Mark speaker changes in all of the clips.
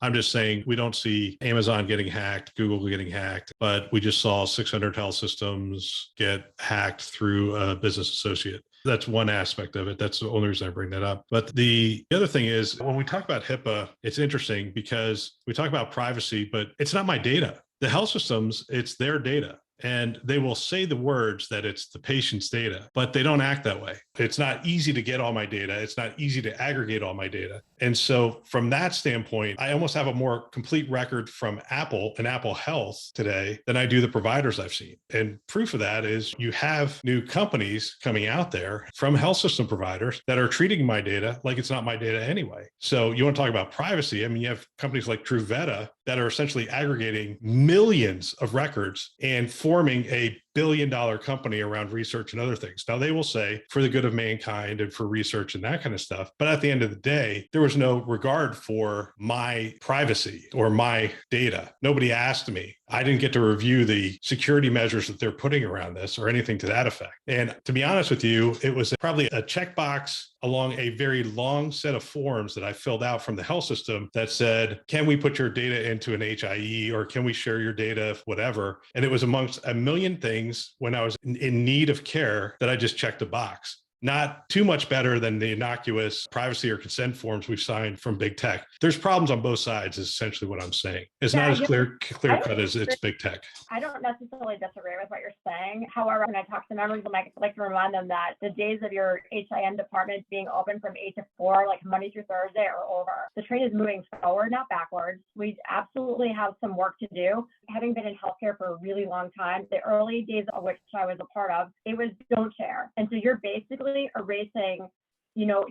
Speaker 1: I'm just saying we don't see Amazon getting hacked, Google getting hacked, but we just saw 600 health systems get hacked through a business associate. That's one aspect of it. That's the only reason I bring that up. But the other thing is when we talk about HIPAA, it's interesting because we talk about privacy, but it's not my data. The health systems, it's their data. And they will say the words that it's the patient's data, but they don't act that way. It's not easy to get all my data. It's not easy to aggregate all my data. And so from that standpoint, I almost have a more complete record from Apple and Apple Health today than I do the providers I've seen. And proof of that is you have new companies coming out there from health system providers that are treating my data like it's not my data anyway. So you want to talk about privacy. I mean, you have companies like Truveta that are essentially aggregating millions of records and forming a billion-dollar company around research and other things. Now, they will say for the good of mankind and for research and that kind of stuff. But at the end of the day, there was no regard for my privacy or my data. Nobody asked me. I didn't get to review the security measures that they're putting around this or anything to that effect. And to be honest with you, it was probably a checkbox along a very long set of forms that I filled out from the health system that said, can we put your data into an HIE or can we share your data, whatever? And it was amongst a million things when I was in need of care that I just checked a box. Not too much better than the innocuous privacy or consent forms we've signed from big tech. There's problems on both sides is essentially what I'm saying. It's not as clear cut as it's big tech.
Speaker 2: I don't necessarily disagree with what you're saying. However, when I talk to members, I like to remind them that the days of your HIM department being open from 8 to 4, like Monday through Thursday, are over. The train is moving forward, not backwards. We absolutely have some work to do. Having been in healthcare for a really long time, the early days of which I was a part of, it was don't share. And so you're basically erasing,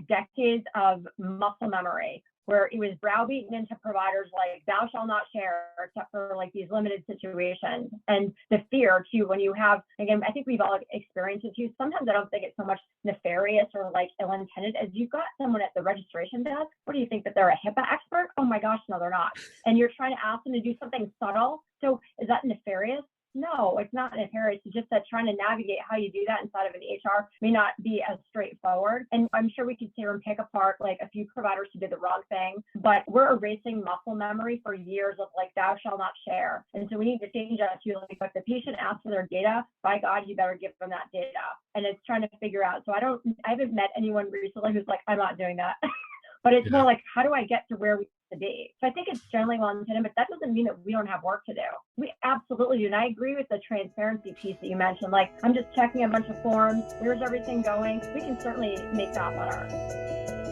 Speaker 2: decades of muscle memory where it was browbeaten into providers like thou shalt not share except for like these limited situations. And the fear too, when you have, again, I think we've all experienced it too. Sometimes I don't think it's so much nefarious or like ill-intended as you've got someone at the registration desk. What do you think, that they're a HIPAA expert? Oh my gosh, no, they're not. And you're trying to ask them to do something subtle. So is that nefarious? No, it's not nefarious. It's just that trying to navigate how you do that inside of an HR may not be as straightforward. And I'm sure we could sit here and pick apart like a few providers who did the wrong thing, but we're erasing muscle memory for years of like, thou shalt not share. And so we need to change that to like, if the patient asks for their data, by God, you better give them that data. And it's trying to figure out. So I haven't met anyone recently who's like, I'm not doing that. But it's more like, how do I get to where we need to be? So I think it's generally well intended, but that doesn't mean that we don't have work to do. We absolutely do. And I agree with the transparency piece that you mentioned. Like, I'm just checking a bunch of forms. Where's everything going? We can certainly make that better.